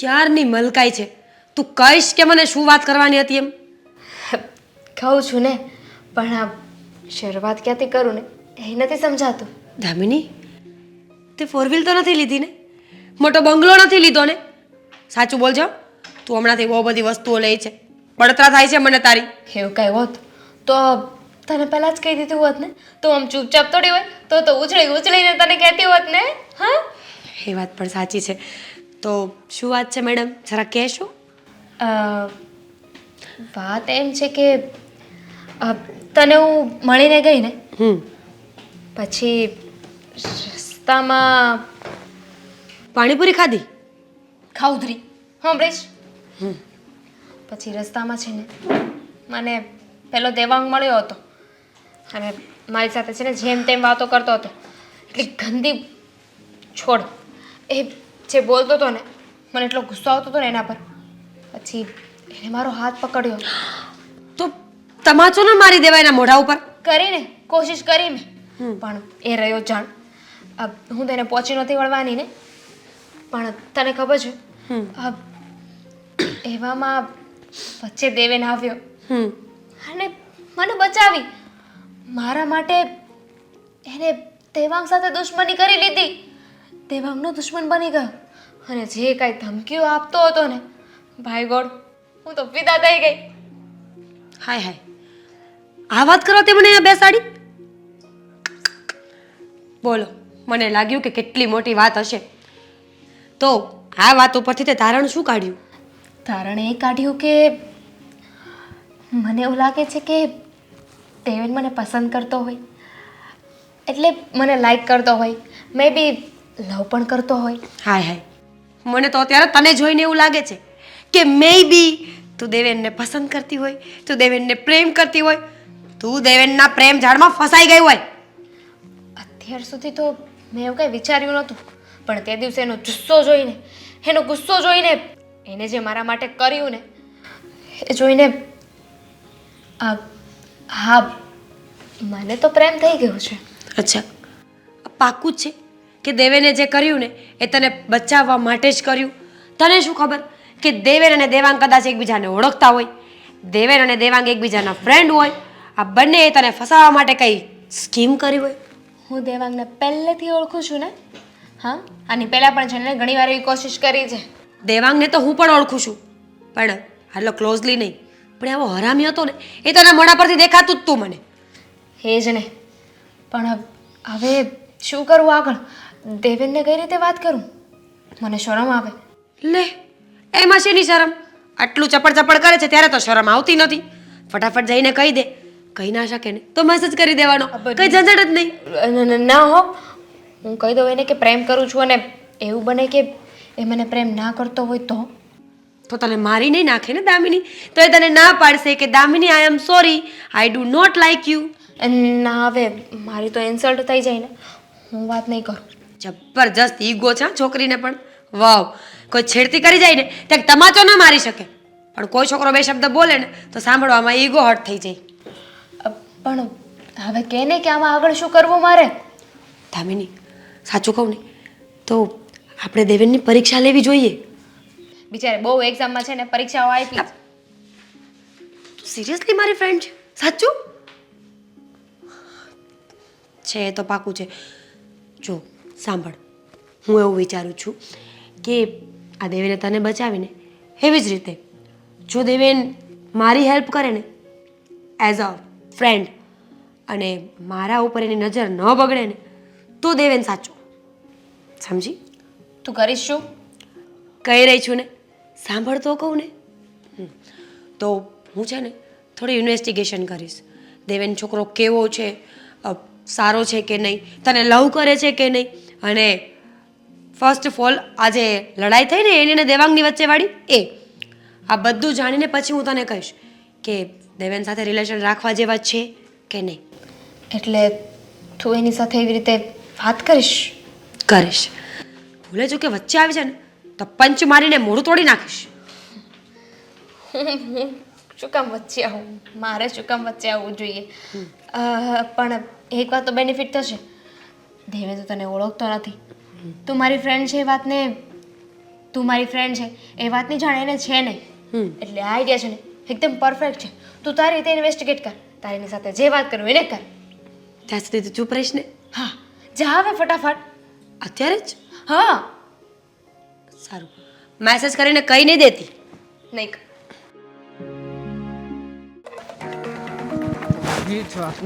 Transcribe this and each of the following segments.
ક્યારની મલકાઈ છે. તું કહીશ કે મને શું વાત કરવાની હતી એમ? કહું છું ને, પણ આ શરૂઆત ક્યાંથી કરું ને એ નથી સમજાતું. દામિની, તે ફોર વ્હીલ તો નથી લીધી ને? મોટો બંગલો નથી લીધો ને? સાચું બોલજો. તું હમણાંથી બહુ બધી વસ્તુઓ લે છે. બળતરા થાય છે મને તારી. એવું કાંઈ હોત તો તને પહેલાં જ કહી દીધું હોત ને, તો આમ ચૂપચાપ થોડી હોય, તો ઉછળીને તને કહેતી હોત ને. હા, એ વાત પણ સાચી છે. તો શું વાત છે મેડમ, જરા કહેશો? વાત એમ છે કે તને હું મળીને ગઈ ને, પછી રસ્તામાં પાણીપુરી ખાધી? ખાઉધરી સાંભળીશ. પછી રસ્તામાં છે ને મને પેલો દેવાંગ મળ્યો હતો અને મારી સાથે છે ને જેમ તેમ વાતો કરતો હતો. એટલી ગંદી છોડ. એ જે બોલતો હતો ને, મને એટલો ગુસ્સો આવતો હતો ને એના પર. પછી એને મારો હાથ પકડ્યો. તો તમાચો ના મારી દેવાય એના મોઢા ઉપર? કરીને કોશિશ કરી મેં, પણ એ રહ્યો જાણ. હું તેને પહોંચી નથી વળવાની ને, પણ તને ખબર છે એવામાં વચ્ચે દેવેન આવ્યો અને મને બચાવી. મારા માટે એને દેવાંગ સાથે દુશ્મની કરી લીધી. દેવાંગનો દુશ્મન બની ગયો અને જે કાંઈ ધમકીઓ આપતો હતો ને, ભાઈ ગોડ, હું તો ફિદા થઈ ગઈ. હાય હાય, આ વાત કરો તે મને અહીંયા બેસાડી? બોલો, મને લાગ્યું કે કેટલી મોટી વાત હશે. તો આ વાત ઉપરથી તે તારણ શું કાઢ્યું? તારણ એ કાઢ્યું કે મને એવું લાગે છે કે દેવેન મને પસંદ કરતો હોય, એટલે મને લાઈક કરતો હોય, મે બી લવ પણ કરતો હોય. હાય હાય, મને તો અત્યારે તને જોઈને એવું લાગે છે કે મે બી તું દેવેનને પસંદ કરતી હોય, તું દેવેનને પ્રેમ કરતી હોય, તું દેવેનના પ્રેમ ઝાડમાં ફસાઈ ગઈ હોય. અત્યાર સુધી તો મેં એવું કંઈ વિચાર્યું નહોતું, પણ તે દિવસે એનો ગુસ્સો જોઈને એને જે મારા માટે કર્યું ને એ જોઈને હા, મને તો પ્રેમ થઈ ગયો છે. અચ્છા, પાક્કું જ છે કે દેવેને જે કર્યું ને એ તને બચાવવા માટે જ કર્યું? તને શું ખબર કે દેવેન અને દેવાંગ કદાચ એકબીજાને ઓળખતા હોય, દેવેન અને દેવાંગ એકબીજાના ફ્રેન્ડ હોય, આ બંને તને ફસાવવા માટે કઈ સ્કીમ કરી હોય? હું દેવાંગને પહેલેથી ઓળખું છું ને. હા, આની પહેલાં પણ છે ને ઘણી વાર એવી કોશિશ કરી છે. દેવાંગને તો હું પણ ઓળખું છું, પણ હાલો ક્લોઝલી નહીં, પણ એવો હરામી હતો ને એ તને મોઢા પરથી દેખાતું જ તું મને. એ જ ને, પણ હવે શું કરવું આગળ? દેવેનને કઈ રીતે વાત કરું? મને શરમ આવે. લે, એમાં શેની શરમ? આટલું ચપડ કરે છે ત્યારે તો શરમ આવતી નથી. ફટાફટ જઈને કહી દે. કહી ના શકે ને તો મેસેજ કરી દેવાનો, કઈ ઝંઝટ જ નહીં. ના હો, હું કહી દઉં એને કે પ્રેમ કરું છું અને એવું બને કે એ મને પ્રેમ ના કરતો હોય તો તને મારી નહીં નાખે ને દામિની? તો એ તને ના પાડશે કે Damini, I am sorry, I do not like you. ના, હવે મારી તો ઇન્સલ્ટ થઈ જાય ને, હું વાત નહીં કરું. જબરજસ્ત ઈગો છે છોકરીને પણ. વાવ, કોઈ છેડતી કરી જાય ને ત્યાં તમાચો ના મારી શકે, પણ કોઈ છોકરો બે શબ્દ બોલે ને તો સાંભળવામાં ઈગો હર્ટ થઈ જાય. પણ હવે કે ને કે આમાં આગળ શું કરવું મારે? દામિની, સાચું કહું ને તો આપણે દેવેનની પરીક્ષા લેવી જોઈએ. બિચારે બહુ એક્ઝામમાં છે ને પરીક્ષાઓ આપી. સિરિયસલી મારી ફ્રેન્ડ છે? સાચું છે? તો પાકું છે. જો સાંભળ, હું એવું વિચારું છું કે આ દેવેને તને બચાવીને એવી જ રીતે જો દેવેન મારી હેલ્પ કરે ને એઝ અ ફ્રેન્ડ, અને મારા ઉપર એની નજર ન બગડે ને તો દેવેન સાચો. સમજી? તું કરીશ શું? કહી રહી છું ને, સાંભળ તો કહું ને. તો હું છે ને થોડી ઇન્વેસ્ટિગેશન કરીશ. દેવેન છોકરો કેવો છે, સારો છે કે નહીં, તને લવ કરે છે કે નહીં, અને ફર્સ્ટ ઓફ ઓલ આજે લડાઈ થઈ ને એની ને દેવાંગની વચ્ચેવાળી આ બધું જાણીને પછી હું તને કહીશ કે દેવેન સાથે રિલેશન રાખવા જેવા છે કે નહીં. એટલે તું એની સાથે એવી રીતે વાત કરીશ? કરીશ. ભૂલે જો કે વચ્ચે આવી છે ને તો પંચ મારીને મોઢું તોડી નાખીશ. શું કામ વચ્ચે આવું? મારે શું કામ વચ્ચે આવવું જોઈએ? પણ એક વાત તો બેનિફિટ થશે. દેવે તો તને ઓળખતો નથી, તું મારી ફ્રેન્ડ છે એ વાતને તું મારી ફ્રેન્ડ છે એ વાતની જાણ એને છે નહીં. એટલે આ આઈડિયા છે ને એકદમ પરફેક્ટ છે. તું તારી રીતે ઇન્વેસ્ટિગેટ કર, તારીની સાથે જે વાત કરવું એને કર. ત્યાં સુધી તું ચૂપ રહીશ ને? હા, જા હવે ફટાફટ. અત્યારે જ? હા. સારું, મેસેજ કરીને કહી નહીં દેતી. નહીં કર.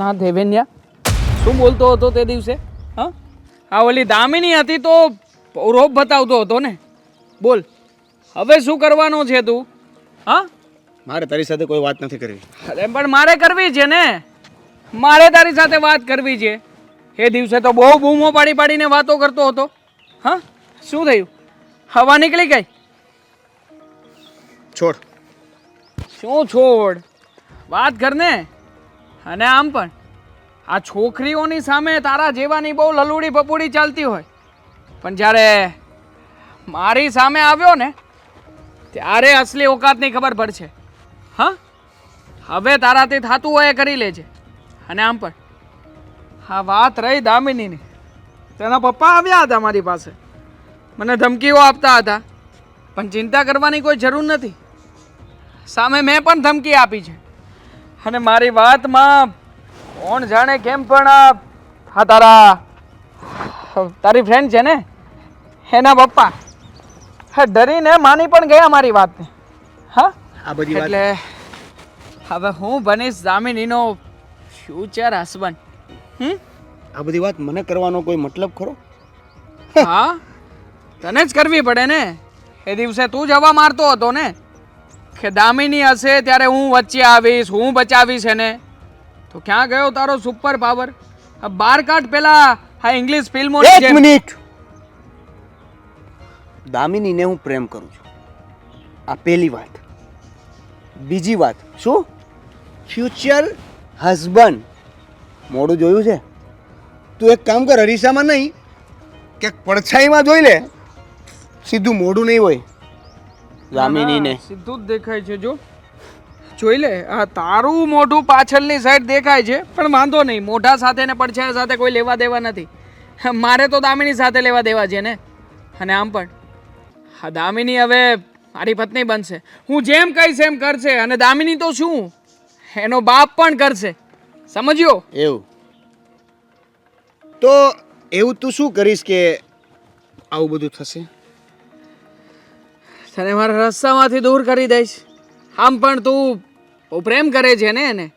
ના દેવેન્યા, શું બોલતો હતો તે દિવસે? હા, આ ઓલી દામિની હતી તો રોપ બતાવતો હતો ને. બોલ, હવે શું કરવાનો છે તું? હા, મારે તારી સાથે કોઈ વાત નથી કરવી. અરે પણ મારે કરવી છે ને, મારે તારી સાથે વાત કરવી છે. એ દિવસે તો બહુ બૂમો પાડી પાડીને વાતો કરતો હતો. હા, શું થયું? હવા નીકળી ગઈ? છોડ. શું છોડ? વાત કર ને. અને આમ પણ આ છોકરીઓની સામે તારા જેવાની બહુ લલુડી પપુડી ચાલતી હોય, પણ જ્યારે મારી સામે આવ્યો ને ત્યારે અસલી ઓકાતની ખબર પડશે. હા, હવે તારાથી થતું હોય એ કરી લેજે. અને આમ પણ આ વાત રહી દામિનીની, તેના પપ્પા આવ્યા હતા મારી પાસે, મને ધમકીઓ આપતા હતા, પણ ચિંતા કરવાની કોઈ જરૂર નથી. સામે મેં પણ ધમકી આપી છે. અને મારી વાતમાં કોણ જાણે કેમ પણ આ તારી ફ્રેન્ડ છે ને એના પપ્પા ડરીને માની પણ ગયા મારી વાતને. હા, આ બધી વાત એટલે હવે હું બનીશ દામિનીનો ફ્યુચર હસબન્ડ. આ બધી વાત મને કરવાનો કોઈ મતલબ ખરો? હા, તને જ કરવી પડે ને. એ દિવસે તું જવા મારતો હતો ને કે દામિની હશે ત્યારે હું વચ્ચે આવીશ, હું બચાવીશ એને. તો ક્યાં ગયો તારો સુપર પાવર? બાર કાઢ પેલા આ ઇંગ્લિશ ફિલ્મો. એક મિનિટ. દામિનીને હું પ્રેમ કરું છું, આ પહેલી વાત. બીજી વાત, શું ફ્યુચર હસબન્ડ? મોડું જોયું છે? તું એક કામ કર, અરીસામાં નહીં કે પડછાઈમાં જોઈ લે, સીધું મોઢું નહીં હોય દામિનીને. સીધું જ દેખાય છે. જો જોઈ લે, આ તારું મોઢું પાછળની સાઈડ દેખાય છે, પણ વાંધો નહીં, મોઢા સાથે ને પડછાયા સાથે કોઈ લેવા દેવા નથી. મારે તો દામિની સાથે લેવા દેવા છે ને. અને આમ પણ હા, દામિની હવે મારી પત્ની બનશે. હું જેમ કહીશ એમ કરશે. અને દામિની તો શું, એનો બાપ પણ કરશે. સમજ્યો? એવું તો એવું તું શું કરીશ કે આવું બધું થશે? તને મારા રસ્તામાંથી દૂર કરી દઈશ. આમ પણ તું બહુ પ્રેમ કરે છે ને એને,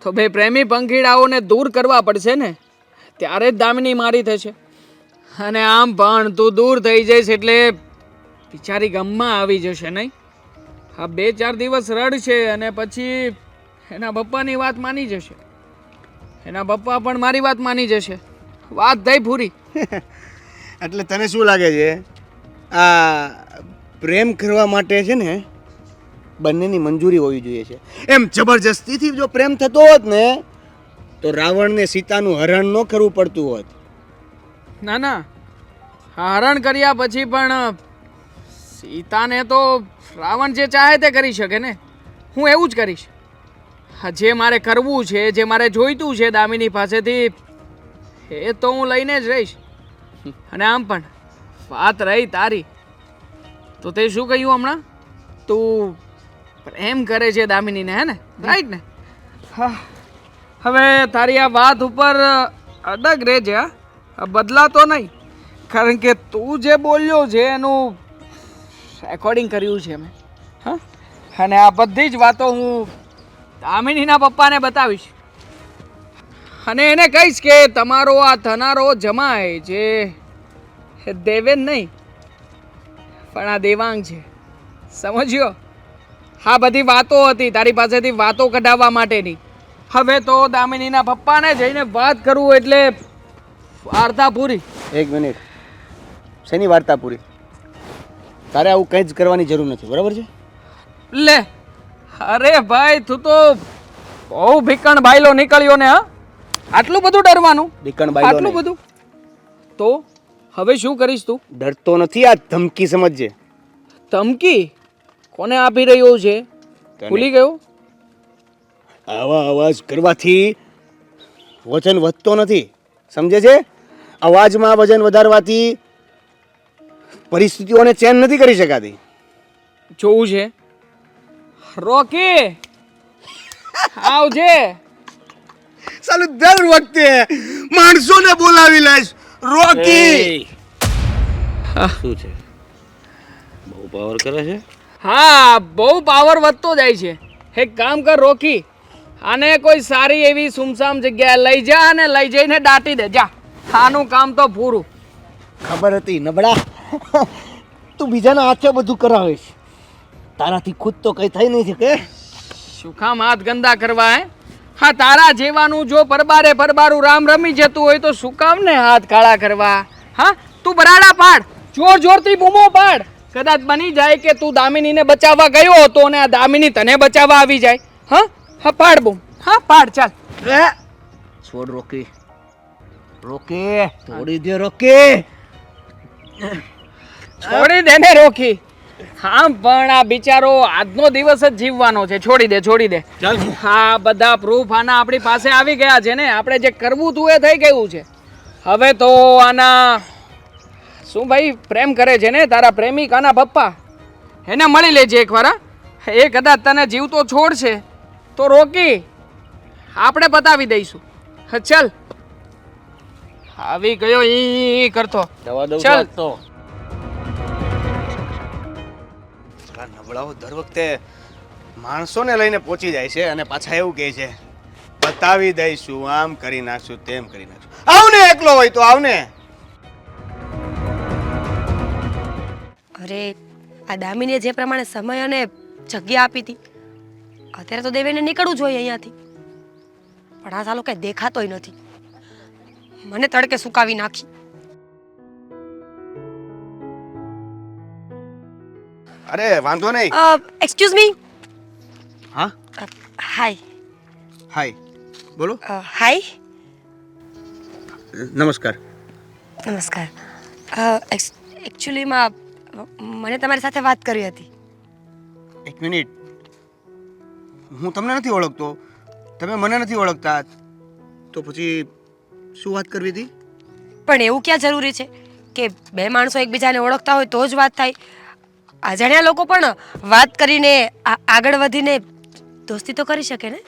તો બે પ્રેમી પંખીડાઓને દૂર કરવા પડશે ને, ત્યારે જ દામિની મારી થશે. અને આમ પણ તું દૂર થઈ જઈશ એટલે બિચારી ગમમાં આવી જશે નહીં? હા, 2-4 દિવસ રડશે અને પછી એના પપ્પાની વાત માની જશે. એના પપ્પા પણ મારી વાત માની જશે. વાત થઈ પૂરી. એટલે તને શું લાગે છે, આ પ્રેમ કરવા માટે છે ને બંનેની મંજૂરી હોવી જોઈએ છે? એમ જબરજસ્તીથી જો પ્રેમ થતો હોત ને તો રાવણને સીતાનું હરણ ન કરવું પડતું હોત. ના ના, હરણ કર્યા પછી પણ સીતાને તો રાવણ જે ચાહે તે કરી શકે ને. હું એવું જ કરીશ. હા, જે મારે કરવું છે, જે મારે જોઈતું છે દામિની પાસેથી, એ તો હું લઈને જ રહીશ. અને આમ પણ વાત રહી તારી, તો તે શું કહ્યું હમણાં? તું પ્રેમ કરે છે દામિનીને, હે ને? રાઈટ ને? હા, હવે તારી આ વાત ઉપર અડગ રહેજે. હા, બદલાતો નહીં, કારણ કે તું જે બોલ્યો છે એનું રેકોર્ડિંગ કર્યું છે મેં. હા, અને આ બધી જ વાતો હું દામિનીના પપ્પાને બતાવીશ. અને એને કહીશ કે તમારો આ થનારો જમાય જે દેવેન નહીં પણ આ દેવાંગ છે. સમજ્યો? હા, બધી વાતો હતી તારી પાસેથી વાતો કઢાવવા માટેની. હવે તો દામિનીના પપ્પાને જઈને વાત કરવું એટલે વાર્તા પૂરી. એક મિનિટ, શેની વાર્તા પૂરી? તારે આવું કંઈ જ કરવાની જરૂર નથી, બરાબર છે? લે, અરે ભાઈ, તું તો બહુ ભીકણ બાયલો નીકળ્યો ને. હા, આટલું બધું ડરવાનું? ભીકણ બાયલો આટલું નહીં. બધું તો હવે શું કરીશ તું? ડરતો નથી, આ ધમકી સમજજે. ધમકી કોને આપી રહ્યો છે? ભૂલી ગયો? આવા અવાજ કરવાથી વજન વધતો નથી, સમજે છે? અવાજમાં વજન વધારવાથી પરિસ્થિતિઓને ચેન્જ નથી કરી શકાતી. જોવું છે રોકી આવજે. સાલું દર વખતે માણસોને બોલાવી લઈશ. રોકી શું છે બહુ પાવર કરે છે? હા બહુ પાવર વધતો જાય છે. એક કામ કર રોકી, આને કોઈ સારી એવી સુમસામ જગ્યાએ લઈ જા અને લઈ જઈને દાટી દે. જા, આનું કામ તો પૂરું. ખબર હતી નબળા, તું બીજાના હાથે બધું કરાવીશ, તારાથી ખુદ તો કઈ થઈ નહીં શકે. શું કામ હાથ ગંદા કરવા હે? હા તારા જેવાનું જો પરબારું રામ રમી જતું હોય તો શું કામ ને હાથ કાળા કરવા? હા તું બરાડા પાડ, જોર જોરથી બૂમો પાડ. કદાચ બની જાય કે તું દામિનીને બચાવવા ગયો હતો અને આ દામિની તને બચાવવા આવી જાય. હા હા પાડ બૂમ, હા પાડ. ચાલ છોડ રોકી, રોકી છોડી દે રોકી. છોડી દે ને રોકી. હા પણ આ બિચારો આજનો દિવસ જ જીવવાનો છે. છોડી દે, છોડી દે. ચાલ હા બધા પ્રૂફ આના આપણી પાસે આવી ગયા છે ને. આપણે જે કરવું હતું એ થઈ ગયું છે. હવે તો આના શું ભાઈ પ્રેમ કરે છે ને તારા પ્રેમિકાના પપ્પા, એને મળી લેજે એકવાર. હા એ કદાચ તને જીવતો છોડશે તો રોકી આપણે પતાવી દઈશું. હા ચાલ, આવી ગયો ઈ કરતો. દવા દઉં ચાલ. તો નબળાઓ દર વખતે માણસોને લઈને પહોંચી જાય છે અને પાછા એવું કહે છે બતાવી દઈશું, આમ કરી નાખશું, તેમ કરી નાખશું. આવને એકલો હોય તો આવને. અરે આ દામિનીએ જે પ્રમાણે સમય અને જગ્યા આપી હતી, અત્યારે તો દેવેને નીકળવું જોઈએ અહીંયાથી, પણ આ સાલો કઈ દેખાતોય નથી. મને તડકે સુકાવી નાખી. અરે વાંધો નહીં. Excuse me. હા હાય. હાય, બોલો. હાય. નમસ્કાર. નમસ્કાર. એકચ્યુઅલીમાં મને તમારી સાથે વાત કરવી હતી. એક મિનિટ, હું તમને નથી ઓળખતો, તમે મને નથી ઓળખતા, તો પછી શું વાત કરવી હતી? પણ એવું ક્યાં જરૂરી છે કે બે માણસો એકબીજાને ઓળખતા હોય તો જ વાત થાય? અજાણ્યા લોકો પણ વાત કરીને આગળ વધીને દોસ્તી તો કરી શકે ને,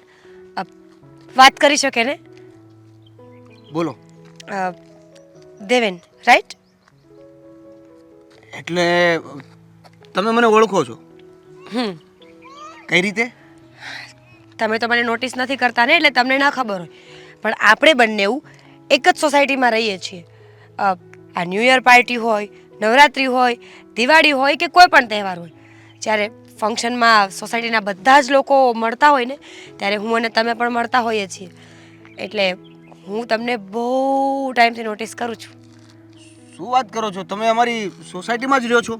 વાત કરી શકે ને. બોલો. દેવેન, રાઈટ? એટલે તમે મને ઓળખો છો? કઈ રીતે? તમે તો મને નોટિસ નથી કરતા ને, એટલે તમને ના ખબર હોય. પણ આપણે બંને એવું એક જ સોસાયટીમાં રહીએ છીએ. આ ન્યૂ યર પાર્ટી હોય, નવરાત્રિ હોય, દિવાળી હોય કે કોઈ પણ તહેવાર હોય, જ્યારે ફંક્શનમાં સોસાયટીના બધા જ લોકો મળતા હોય ને, ત્યારે હું અને તમે પણ મળતા હોઈએ છીએ. એટલે હું તમને બહુ ટાઈમથી નોટિસ કરું છું. શું વાત કરો છો? તમે અમારી સોસાયટીમાં જ રહ્યો છો?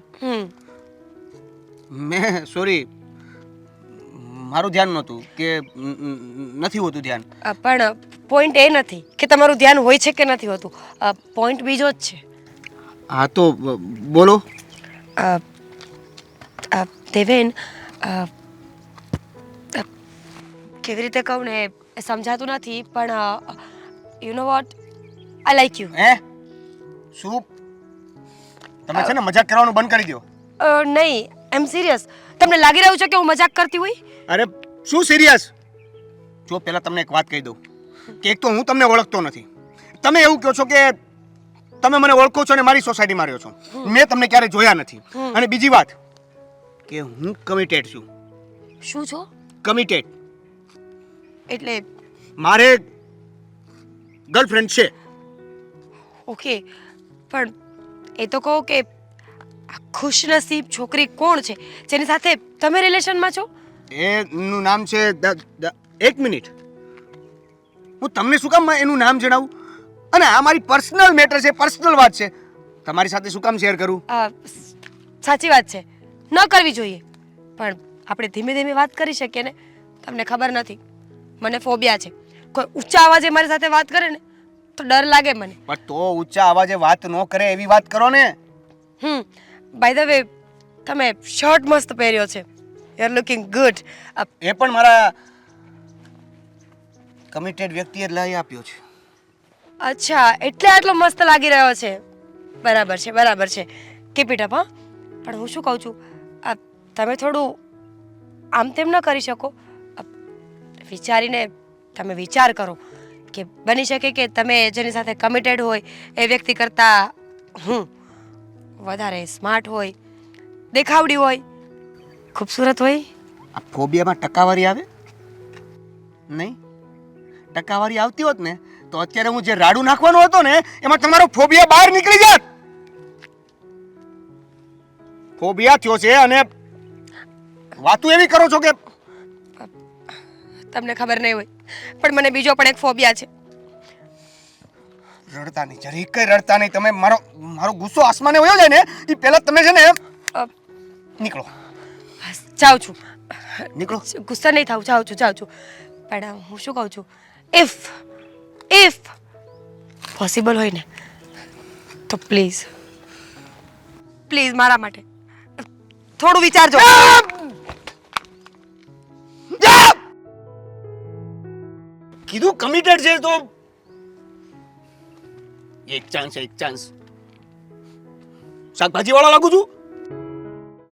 મેં સોરી, મારું ધ્યાન નહોતું કે નથી હોતું ધ્યાન. પણ પોઈન્ટ એ નથી કે તમારું ધ્યાન હોય છે કે નથી હોતું, પોઈન્ટ બીજો જ છે. હા તો બોલો. દેવેન, કેવી રીતે કહું ને એ સમજાતું નથી, પણ you know what, I like you. હે? શું? તમે છે ને મજાક કરવાનું બંધ કરી દો. નહીં, આઈ એમ સિરિયસ. તમને લાગી રહ્યું છે કે હું મજાક કરતી હોય? અરે શું સિરિયસ? જો પહેલા તમને એક વાત કહી દઉં કે એક તો હું તમને ઓળખતો નથી. તમે એવું કહો છો કે તમે મને ઓળખો છો અને મારી સોસાયટીમાં રહ્યો છો. મેં તમને ક્યારે જોયા નથી. અને બીજી વાત કે હું કમિટેડ છું. શું છો? કમિટેડ એટલે મારે ગર્લફ્રેન્ડ છે. ઓકે, પણ એ તો કહો કે આ ખુશનસીબ છોકરી કોણ છે જેની સાથે તમે રિલેશનમાં છો? એનું નામ છે એક મિનિટ, હું તમને શું કામ એનું નામ જણાવું? અને આ મારી પર્સનલ મેટર છે, પર્સનલ વાત છે, તમારી સાથે શું કામ શેર કરું? સાચી વાત છે, ન કરવી જોઈએ, પણ આપણે ધીમે ધીમે વાત કરી શકીએ ને. તમને ખબર નથી, મને ફોબિયા છે. કોઈ ઊંચા અવાજે મારી સાથે વાત કરે ને તો ડર લાગે મને. પણ તો ઊંચા અવાજે વાત ન કરે એવી વાત કરો ને. બાય ધ વે, તમે શર્ટ મસ્ત પહેર્યો છે, યુ આર લુકિંગ ગુડ. એ પણ મારા કમિટેડ વ્યક્તિએ લઈ આપ્યો છે. અચ્છા, એટલે આટલો મસ્ત લાગી રહ્યો છે. બરાબર છે, બરાબર છે. કીપ ઇટ અપ હા. પણ હું શું કહું છું, તમે થોડું આમ તેમ ન કરી શકો. વિચારીને તમે વિચાર કરો કે બની શકે કે તમે જેની સાથે કમિટેડ હોય એ વ્યક્તિ કરતાં હું વધારે સ્માર્ટ હોય, દેખાવડી હોય, ખૂબસૂરત હોય. આ ફોબિયામાં ટકાવારી આવે નહીં? ટકાવારી આવતી હોત ને તો અત્યારે હું જે રાડું નાખવાનો હતો ને એમાં તમારો ફોબિયા બહાર નીકળી જાત. ફોબિયા થયો છે અને વાતું એવી કરો છો કે તમને ખબર નહીં હોય પણ મને બીજો પણ એક ફોબિયા છે. રડતા નહીં, જરીક કઈ રડતા નહીં. તમે મારો ગુસ્સો આસમાને વયો જાય ને એ પહેલા તમે છે ને નીકળો. જાઉં છું, નીકળો. ગુસ્સા નહીં થાવ, જાઉં છું. પણ હું શું કહું છું, ઇફ પોસિબલ હોય ને તો પ્લીઝ મારા માટે થોડું વિચારજો. કીધું કમિટેડ છે તો એક ચાન્સ શાકભાજી વાળા લાગુ છું.